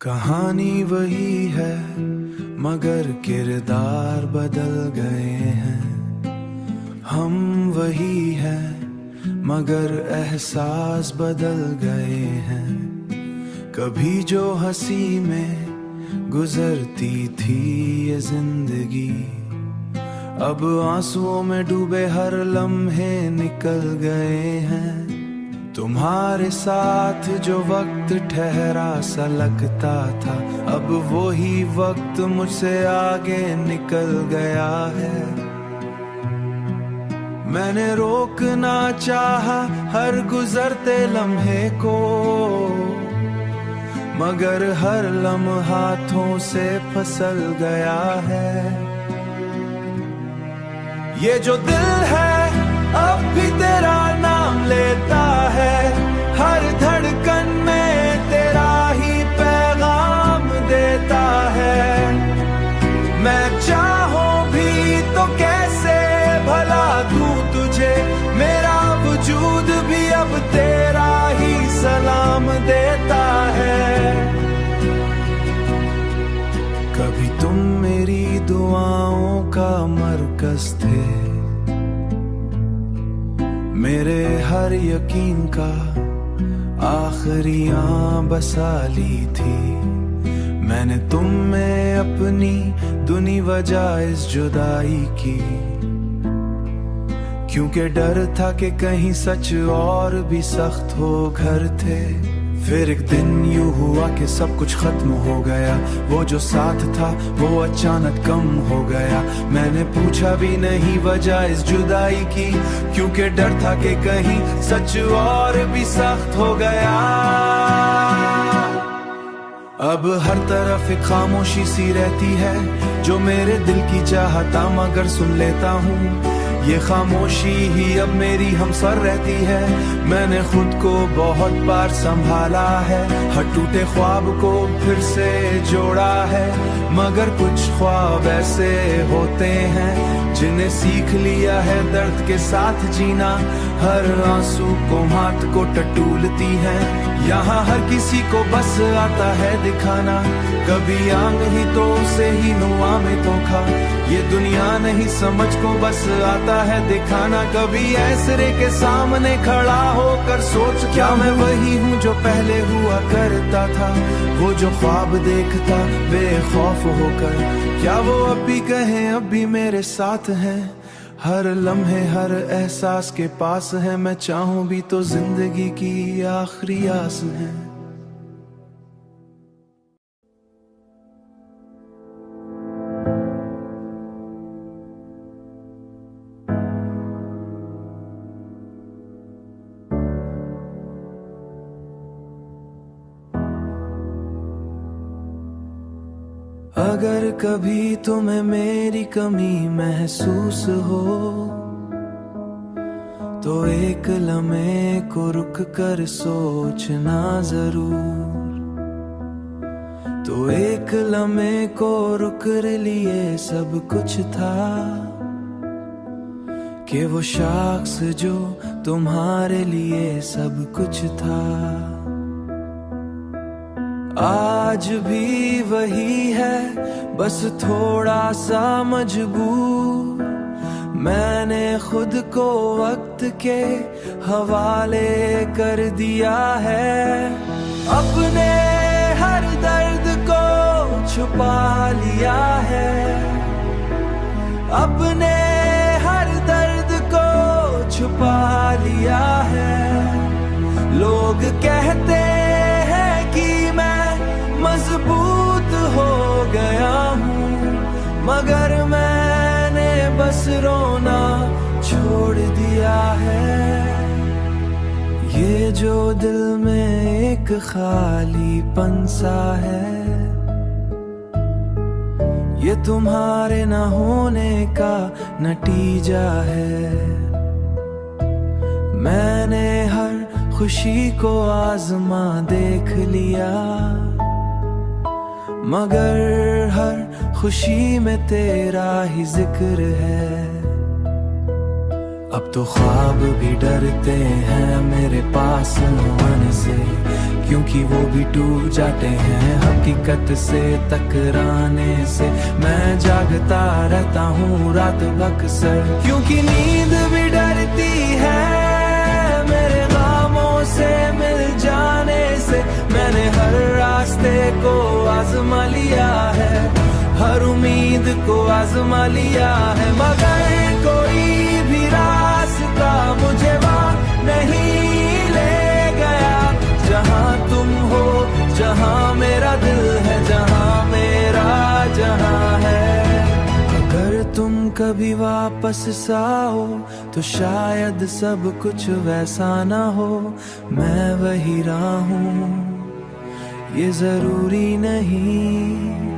कहानी वही है मगर किरदार बदल गए हैं। हम वही हैं मगर एहसास बदल गए हैं। कभी जो हंसी में गुजरती थी ये जिंदगी, अब आंसुओं में डूबे हर लम्हे निकल गए हैं। तुम्हारे साथ जो वक्त ठहरा सा लगता था, अब वो ही वक्त मुझसे आगे निकल गया है। मैंने रोकना चाहा हर गुजरते लम्हे को, मगर हर लम्हा हाथों से फिसल गया है। ये जो दिल है अब भी तेरा नाम लेता है, हर धड़कन में तेरा ही पैगाम देता है। मैं चाहूं भी तो कैसे भला दूं तुझे, मेरा वजूद भी अब तेरा ही सलाम देता है। कभी तुम मेरी दुआओं का मरकज थे, मेरे हर यकीन का आखिरी बसा ली थी। मैंने तुम में अपनी दुनी वजह इस जुदाई की, क्योंकि डर था कि कहीं सच और भी सख्त हो घर थे। फिर एक दिन यूं हुआ कि सब कुछ खत्म हो गया, वो जो साथ था वो अचानक कम हो गया। मैंने पूछा भी नहीं वजह इस जुदाई की, क्योंकि डर था कि कहीं सच और भी सख्त हो गया। अब हर तरफ एक खामोशी सी रहती है, जो मेरे दिल की चाहता मगर सुन लेता हूँ। ये खामोशी ही अब मेरी हमसर रहती है। मैंने खुद को बहुत बार संभाला है, हर टूटे ख्वाब को फिर से जोड़ा है। मगर कुछ ख्वाब ऐसे होते हैं जिन्हें सीख लिया है दर्द के साथ जीना। हर आंसू को हाथ को टटोलती है, यहाँ हर किसी को बस आता है दिखाना। कभी आंग ही तो उसे ही नुआ में धोखा, ये दुनिया नहीं समझ को बस आता है दिखाना। कभी ऐसरे के सामने खड़ा होकर सोच, क्या मैं वही हूँ जो पहले हुआ करता था। वो जो ख्वाब देखता बेखौफ होकर, क्या वो अब भी कहें अब भी मेरे साथ हैं। हर लम्हे हर एहसास के पास है, मैं चाहूं भी तो जिंदगी की आखिरी आस है। अगर कभी तुम्हें मेरी कमी महसूस हो, तो एक लम्हे को रुक कर सोचना जरूर। तो एक लम्हे को रुक लिए सब कुछ था, कि वो शख्स जो तुम्हारे लिए सब कुछ था। आज भी वही है बस थोड़ा सा मजबूर। मैंने खुद को वक्त के हवाले कर दिया है। अपने हर दर्द को छुपा लिया है, अपने हर दर्द को छुपा लिया है। लोग कहते मजबूत हो गया हूँ, मगर मैंने बस रोना छोड़ दिया है। ये जो दिल में एक खालीपन सा है, ये तुम्हारे न होने का नतीजा है। मैंने हर खुशी को आजमा देख लिया, मगर हर खुशी में तेरा ही जिक्र है। अब तो ख्वाब भी डरते हैं मेरे पास आने से, क्योंकि वो भी टूट जाते हैं हकीकत से टकराने से। मैं जागता रहता हूँ रात अक्सर, क्योंकि नींद भी डरती है मेरे ख्वाबों से मिल जाने से। मैंने हर रास्ते को आजमा लिया है, हर उम्मीद को आजमा लिया है, मगर कोई भी रास्ता मुझे वहाँ नहीं ले गया जहाँ तुम हो, जहाँ मेरा दिल है, जहाँ मेरा जहाँ है। अगर तुम कभी वापस आओ तो शायद सब कुछ वैसा ना हो, मैं वही रहा हूँ ये जरूरी नहीं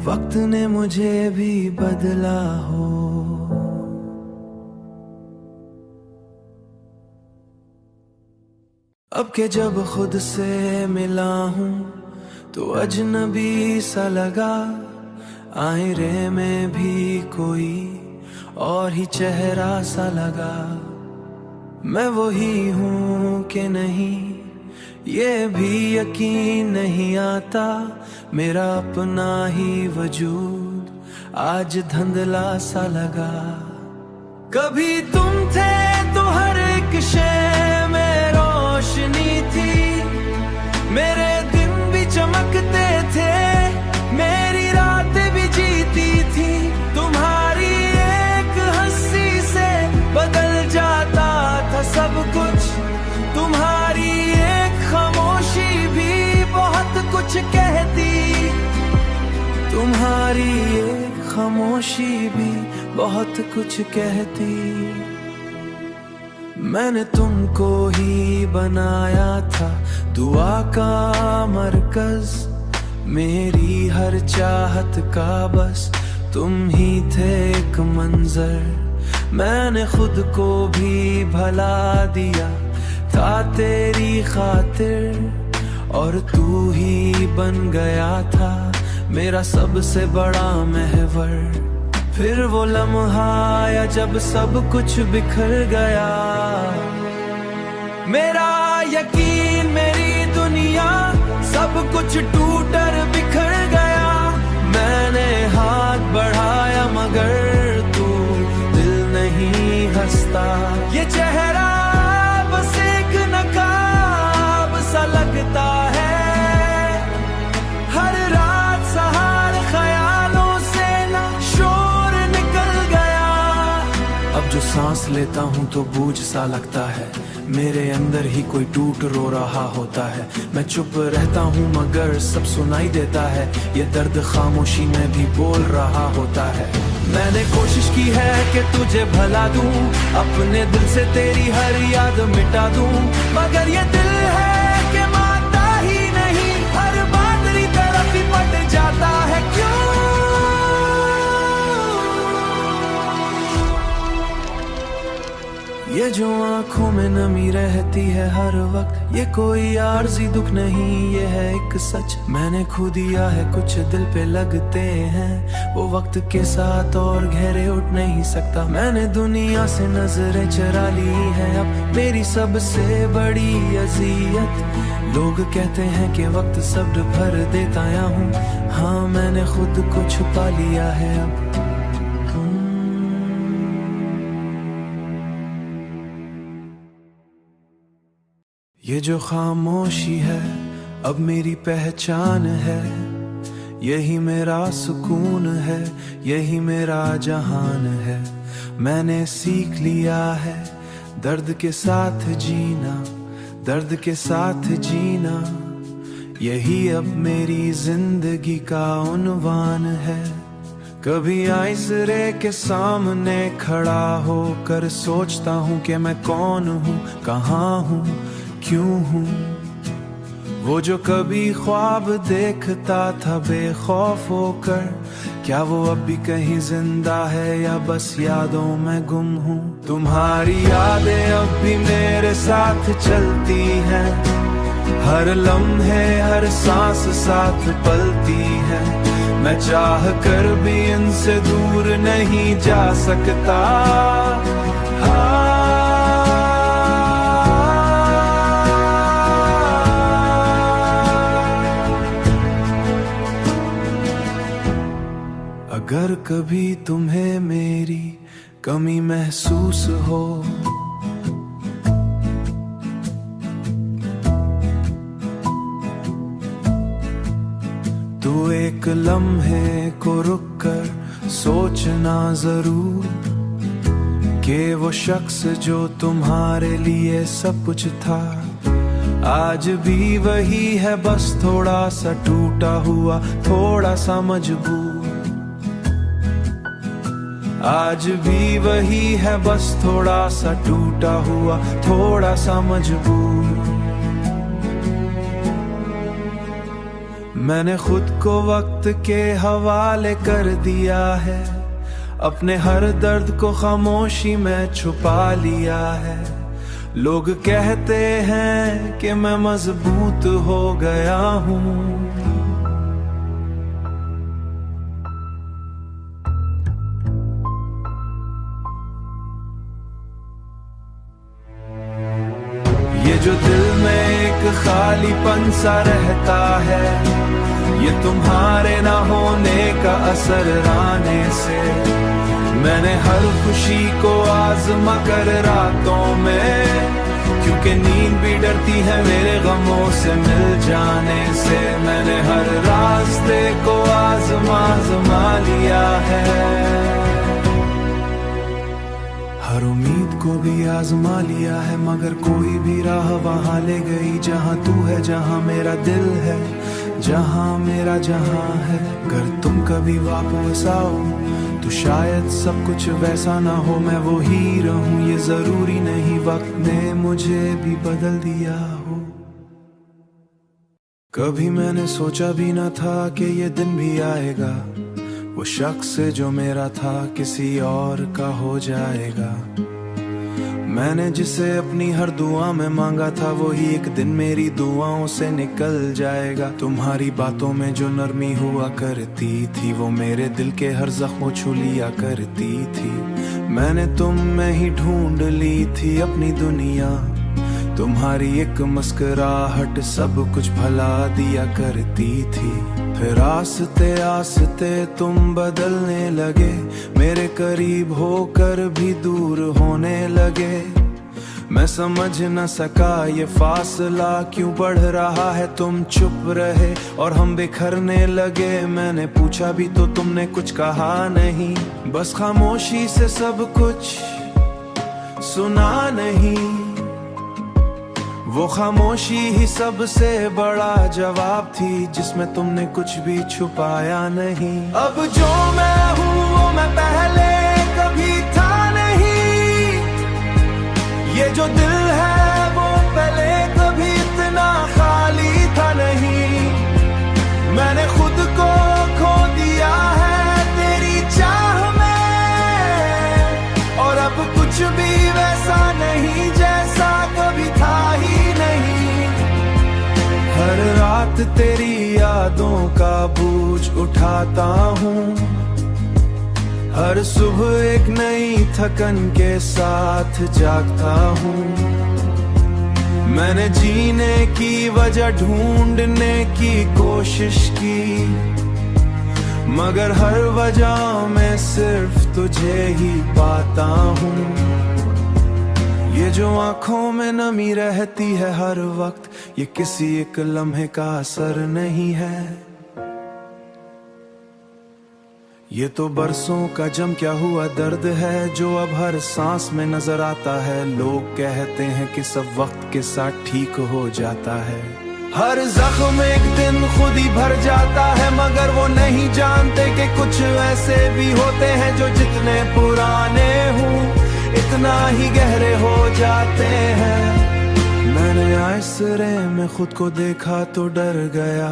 वक्त ने मुझे भी बदला हो। अब के जब खुद से मिला हूँ तो अजनबी सा लगा, आईने में भी कोई और ही चेहरा सा लगा। मैं वही हूँ कि नहीं ये भी यकीन नहीं आता, मेरा अपना ही वजूद आज धुंधला सा लगा। कभी तुम थे तो हर एक शय में रोशनी थी, मेरे दिन भी चमकते थे, मेरी रातें भी जीती थी। तुम्हारी एक हंसी से बदल जाता था सब कुछ, तुम्हारी एक खामोशी भी बहुत कुछ कहती, तुम्हारी एक खामोशी भी बहुत कुछ कहती। मैंने तुमको ही बनाया था दुआ का मरकज, मेरी हर चाहत का बस तुम ही थे एक मंजर। मैंने खुद को भी भला दिया था तेरी खातिर, और तू ही बन गया था मेरा सबसे बड़ा महवर। फिर वो लम्हा आया जब सब कुछ बिखर गया, मेरा यकीन मेरी दुनिया सब कुछ टूट और बिखर गया। मैंने हाथ बढ़ाया मगर तू दिल नहीं हंसता, ये चेहरा बस एक नकाब सा लगता है। हर रात सहार ख्यालों से ना शोर निकल गया, अब जो सांस लेता हूँ तो बूझ सा लगता है, मेरे अंदर ही कोई टूट रो रहा होता है। मैं चुप रहता हूँ मगर सब सुनाई देता है, ये दर्द खामोशी में भी बोल रहा होता है। मैंने कोशिश की है कि तुझे भला दूं, अपने दिल से तेरी हर याद मिटा दूं, मगर ये दिल है कि मानता ही नहीं, हर बात तेरी तरफ ही पट जाता है। क्यों ये जो आंखों में नमी रहती है हर वक्त, ये कोई आर्जी दुख नहीं, ये है एक सच। मैंने खो दिया है कुछ दिल पे लगते हैं, वो वक्त के साथ और गहरे उठ नहीं सकता। मैंने दुनिया से नजरें चुरा ली है अब मेरी सबसे बड़ी अजियत। लोग कहते हैं कि वक्त सब्र भर देता हूँ, हाँ मैंने खुद को छुपा लिया है अब। ये जो खामोशी है अब मेरी पहचान है, यही मेरा सुकून है, यही मेरा जहान है। मैंने सीख लिया है दर्द के साथ जीना, दर्द के साथ जीना, यही अब मेरी जिंदगी का उन्वान है। कभी आईसरे के सामने खड़ा होकर सोचता हूँ कि मैं कौन हूँ, कहाँ हूँ, क्यों हूँ। वो जो कभी ख्वाब देखता था बेखौफ होकर, क्या वो अब भी कहीं जिंदा है या बस यादों में गुम हूँ। तुम्हारी यादें अब भी मेरे साथ चलती हैं, हर लम्हे हर सांस साथ पलती है। मैं चाह कर भी इनसे दूर नहीं जा सकता। अगर कभी तुम्हें मेरी कमी महसूस हो, तो एक लम्हे को रुक कर सोचना जरूर कि वो शख्स जो तुम्हारे लिए सब कुछ था, आज भी वही है, बस थोड़ा सा टूटा हुआ, थोड़ा सा मजबूर। आज भी वही है, बस थोड़ा सा टूटा हुआ, थोड़ा सा मजबूर। मैंने खुद को वक्त के हवाले कर दिया है, अपने हर दर्द को खामोशी में छुपा लिया है। लोग कहते हैं कि मैं मजबूत हो गया हूँ, ये जो दिल में एक खालीपन सा रहता है, ये तुम्हारे ना होने का असर आने से। मैंने हर खुशी को आजमा कर रातों में, क्योंकि नींद भी डरती है मेरे गमों से मिल जाने से। मैंने हर रास्ते को आजमा लिया है, हर उम्मीद को भी आजमा लिया है, मगर कोई भी राह वहां ले गई जहां तू है, जहां मेरा दिल है, जहां मेरा जहां है। अगर तुम कभी वापस आओ तो शायद सब कुछ वैसा ना हो, मैं वो ही रहूं। ये जरूरी नहीं वक्त ने मुझे भी बदल दिया हो। कभी मैंने सोचा भी ना था कि ये दिन भी आएगा, वो शख्स जो मेरा था किसी और का हो जाएगा। मैंने जिसे अपनी हर दुआ में मांगा था, वही एक दिन मेरी दुआओं से निकल जाएगा। तुम्हारी बातों में जो नरमी हुआ करती थी, वो मेरे दिल के हर जख्म छू लिया करती थी। मैंने तुम में ही ढूंढ ली थी अपनी दुनिया, तुम्हारी एक मुस्कुराहट सब कुछ भला दिया करती थी। फिर आस्ते आस्ते तुम बदलने लगे, मेरे करीब होकर भी दूर होने लगे। मैं समझ न सका ये फासला क्यों बढ़ रहा है, तुम चुप रहे और हम बिखरने लगे। मैंने पूछा भी तो तुमने कुछ कहा नहीं, बस खामोशी से सब कुछ सुना नहीं। वो खामोशी ही सबसे बड़ा जवाब थी, जिसमें तुमने कुछ भी छुपाया नहीं। अब जो मैं हूँ वो मैं पहले कभी था नहीं, ये जो दिल है वो पहले कभी इतना खाली था नहीं। मैंने खुद को खो दिया है तेरी चाह में, और अब कुछ भी वैसा नहीं जैसा कभी था ही नहीं। हर रात तेरी यादों का बोझ उठाता हूँ, हर सुबह एक नई थकन के साथ जागता हूँ। मैंने जीने की वजह ढूंढने की कोशिश की, मगर हर वजह में सिर्फ तुझे ही पाता हूँ। ये जो आंखों में नमी रहती है हर वक्त, ये किसी एक लम्हे का असर नहीं है। ये तो बरसों का जम क्या हुआ दर्द है, जो अब हर सांस में नजर आता है। लोग कहते हैं कि सब वक्त के साथ ठीक हो जाता है, हर जख्म एक दिन खुद ही भर जाता है। मगर वो नहीं जानते कि कुछ ऐसे भी होते हैं जो जितने पुराने हों इतना ही गहरे हो जाते हैं। मैंने आईसरे में खुद को देखा तो डर गया,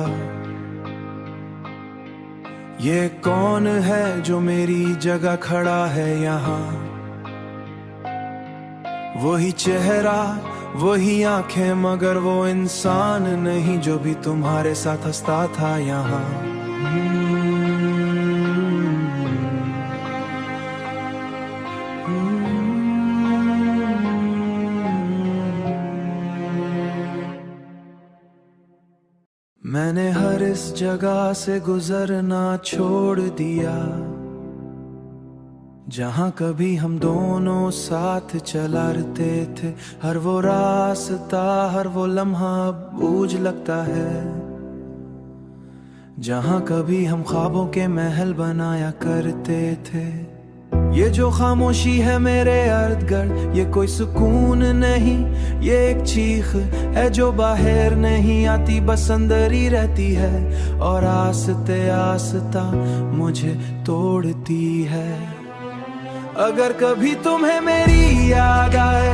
ये कौन है जो मेरी जगह खड़ा है यहाँ। वही चेहरा वही आंखें, मगर वो इंसान नहीं जो भी तुम्हारे साथ हंसता था यहाँ। मैंने हर इस जगह से गुजरना छोड़ दिया, जहाँ कभी हम दोनों साथ चलाते थे, हर वो रास्ता हर वो लम्हा बोझ लगता है। जहाँ कभी हम ख्वाबों के महल बनाया करते थे, ये जो खामोशी है मेरे इर्द गिर्द, ये कोई सुकून नहीं, ये एक चीख है जो बाहर नहीं आती, बस अंदर ही रहती है और आस्ते आस्ता मुझे तोड़ती है। अगर कभी तुम्हें मेरी याद आए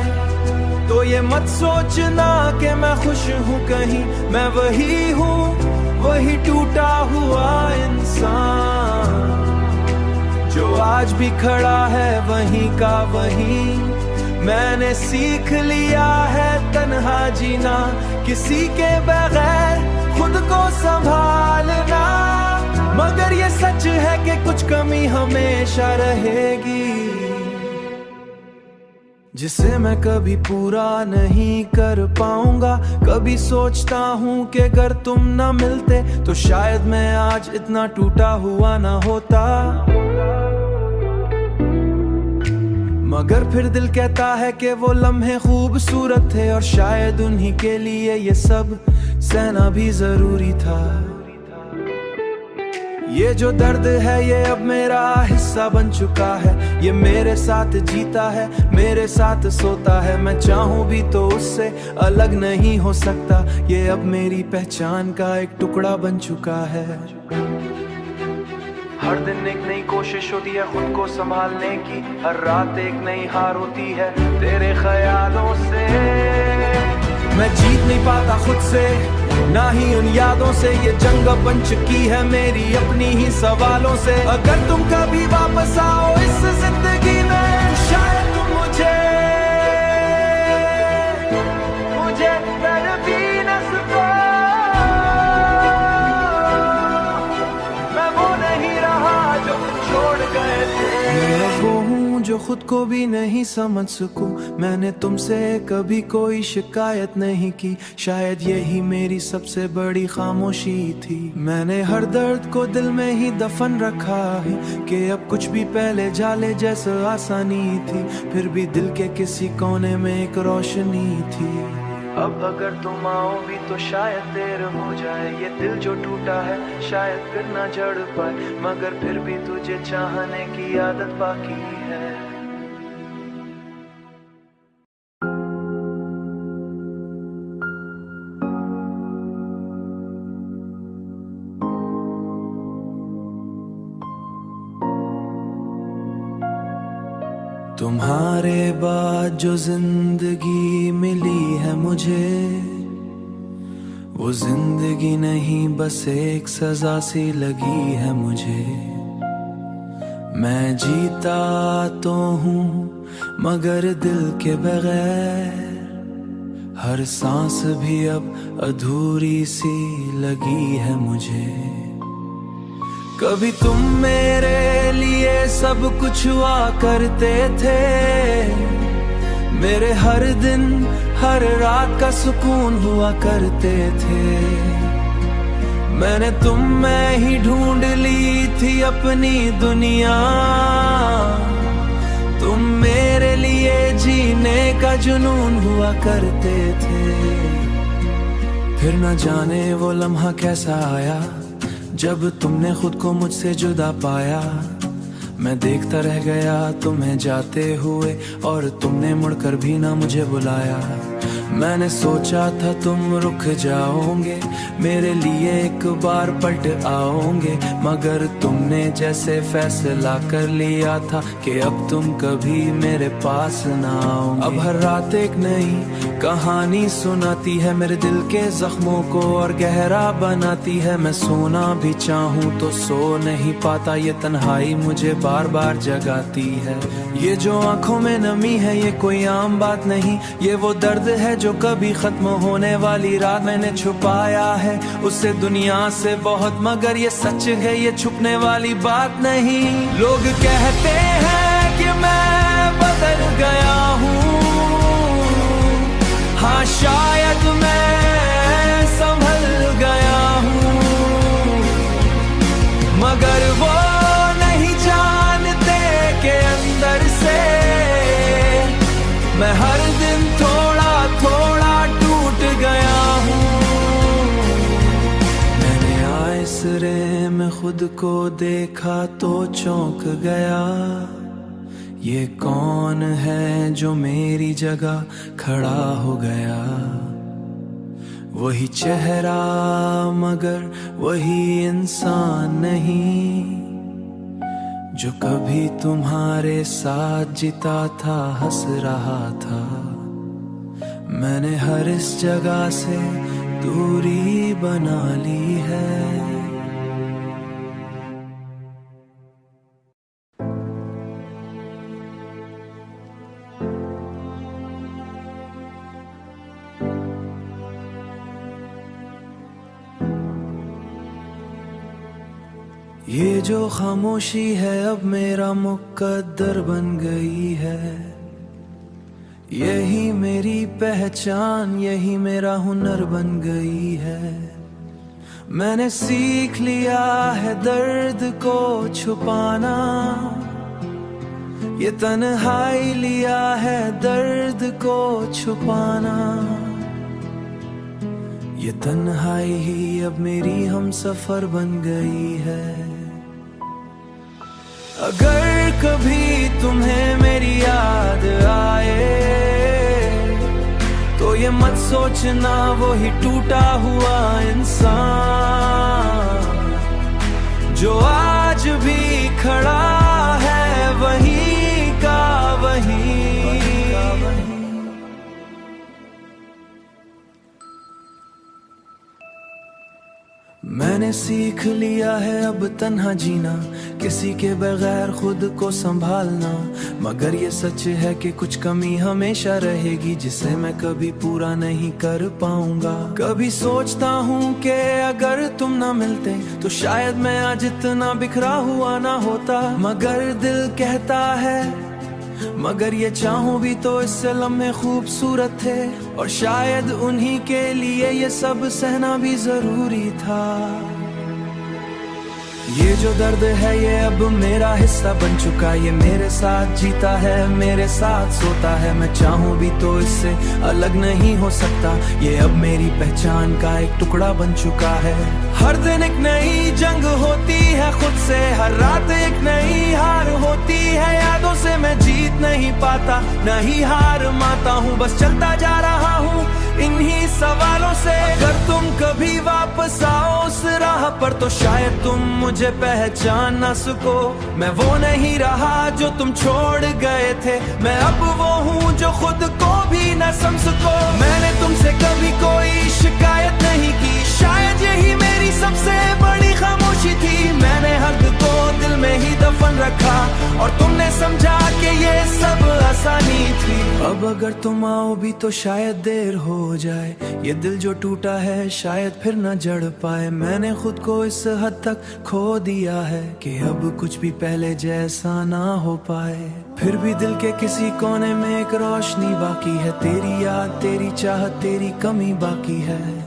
तो ये मत सोचना कि मैं खुश हूँ कहीं, मैं वही हूँ, वही टूटा हुआ इंसान जो आज भी खड़ा है वहीं का वहीं। मैंने सीख लिया है तन्हा जीना, किसी के बगैर खुद को संभालना, मगर ये सच है कि कुछ कमी हमेशा रहेगी, जिसे मैं कभी पूरा नहीं कर पाऊंगा। कभी सोचता हूँ कि अगर तुम ना मिलते तो शायद मैं आज इतना टूटा हुआ ना होता, मगर फिर दिल कहता है कि वो लम्हे खूबसूरत थे और शायद उन्हीं के लिए ये सब सहना भी जरूरी था। ये जो दर्द है ये अब मेरा हिस्सा बन चुका है, ये मेरे साथ जीता है, मेरे साथ सोता है, मैं चाहूं भी तो उससे अलग नहीं हो सकता, ये अब मेरी पहचान का एक टुकड़ा बन चुका है। हर दिन एक नई कोशिश होती है खुद को संभालने की, हर रात एक नई हार होती है तेरे ख्यालों से। मैं जीत नहीं पाता खुद से ना ही उन यादों से, ये जंग अब बन चुकी है मेरी अपनी ही सवालों से। अगर तुम कभी वापस आओ इस जिंदगी में, शायद तुम मुझे फिर भी न सको। मैं वो नहीं रहा जो छोड़ गए थे, मैं वो हूँ जो खुद को भी नहीं समझ सकूं। मैंने तुमसे कभी कोई शिकायत नहीं की, शायद यही मेरी सबसे बड़ी खामोशी थी। मैंने हर दर्द को दिल में ही दफन रखा है कि अब कुछ भी पहले जाले जैसे आसानी थी, फिर भी दिल के किसी कोने में एक रोशनी थी। अब अगर तुम आओ भी तो शायद देर हो जाए, ये दिल जो टूटा है शायद फिर ना जड़ पाए, मगर फिर भी तुझे चाहने की आदत बाकी है। तुम्हारे बाद जो जिंदगी मिली है मुझे, वो जिंदगी नहीं बस एक सजा सी लगी है मुझे। मैं जीता तो हूँ मगर दिल के बगैर, हर सांस भी अब अधूरी सी लगी है मुझे। कभी तुम मेरे लिए सब कुछ हुआ करते थे, मेरे हर दिन हर रात का सुकून हुआ करते थे। मैंने तुम में ही ढूंढ ली थी अपनी दुनिया, तुम मेरे लिए जीने का जुनून हुआ करते थे। फिर न जाने वो लम्हा कैसा आया जब तुमने खुद को मुझसे जुदा पाया। मैं देखता रह गया तुम्हें जाते हुए और तुमने मुड़कर भी ना मुझे बुलाया। मैंने सोचा था तुम रुक जाओगे, मेरे लिए एक बार पलट आओगे, मगर तुमने जैसे फैसला कर लिया था कि अब तुम कभी मेरे पास ना आओगे। अब हर रात एक नई कहानी सुनाती है मेरे दिल के जख्मों को और गहरा बनाती है। मैं सोना भी चाहूँ तो सो नहीं पाता, ये तन्हाई मुझे बार बार जगाती है। ये जो आंखों में नमी है ये कोई आम बात नहीं, ये वो दर्द है जो कभी खत्म होने वाली रात मैंने छुपाया है उससे दुनिया से बहुत, मगर ये सच है ये छुपने वाली बात नहीं। लोग कहते हैं कि मैं बदल गया हूँ, हाँ शायद मैं संभल गया हूँ, मगर वो नहीं जानते कि असरे में खुद को देखा तो चौंक गया, ये कौन है जो मेरी जगह खड़ा हो गया। वही चेहरा मगर वही इंसान नहीं, जो कभी तुम्हारे साथ जीता था, हंस रहा था। मैंने हर इस जगह से दूरी बना ली है। ये जो खामोशी है अब मेरा मुकद्दर बन गई है। यही मेरी पहचान, यही मेरा हुनर बन गई है। मैंने सीख लिया है दर्द को छुपाना, ये तन्हाई लिया है दर्द को छुपाना। ये तन्हाई ही अब मेरी हमसफर बन गई है। अगर कभी तुम्हें मेरी याद आए तो ये मत सोचना वो ही टूटा हुआ इंसान जो आज भी खड़ा है वहीं का वहीं। मैंने सीख लिया है अब तन्हा जीना, किसी के बगैर खुद को संभालना। मगर ये सच है कि कुछ कमी हमेशा रहेगी जिसे मैं कभी पूरा नहीं कर पाऊंगा। कभी सोचता हूँ कि अगर तुम ना मिलते तो शायद मैं आज इतना बिखरा हुआ ना होता। मगर दिल कहता है मगर ये चाहूं भी तो इससे लम्हे खूबसूरत थे, और शायद उन्हीं के लिए ये सब सहना भी जरूरी था। ये जो दर्द है ये अब मेरा हिस्सा बन चुका, ये मेरे साथ जीता है, मेरे साथ सोता है। मैं चाहूं भी तो इससे अलग नहीं हो सकता, ये अब मेरी पहचान का एक टुकड़ा बन चुका है। हर दिन एक नई जंग होती है खुद से, हर रात एक नई हार होती है यादों से। मैं जीत नहीं पाता नहीं हार माता हूँ, बस चलता जा रहा हूँ इन्हीं सवालों से। अगर तुम कभी वापस आओ उस राह पर तो शायद तुम मुझे पहचान ना सको। मैं वो नहीं रहा जो तुम छोड़ गए थे, मैं अब वो हूँ जो खुद को भी न समझ सको। मैंने तुमसे कभी कोई शिकायत नहीं की, शायद यही मेरी सबसे बड़ी खामोशी थी। मैंने हद को दिल में ही दफन रखा और तुमने समझा कि ये सब आसानी थी। अब अगर तुम आओ भी तो शायद देर हो जाए, ये दिल जो टूटा है शायद फिर न जड़ पाए। मैंने खुद को इस हद तक खो दिया है कि अब कुछ भी पहले जैसा ना हो पाए। फिर भी दिल के किसी कोने में एक रोशनी बाकी है, तेरी याद तेरी चाहत तेरी कमी बाकी है।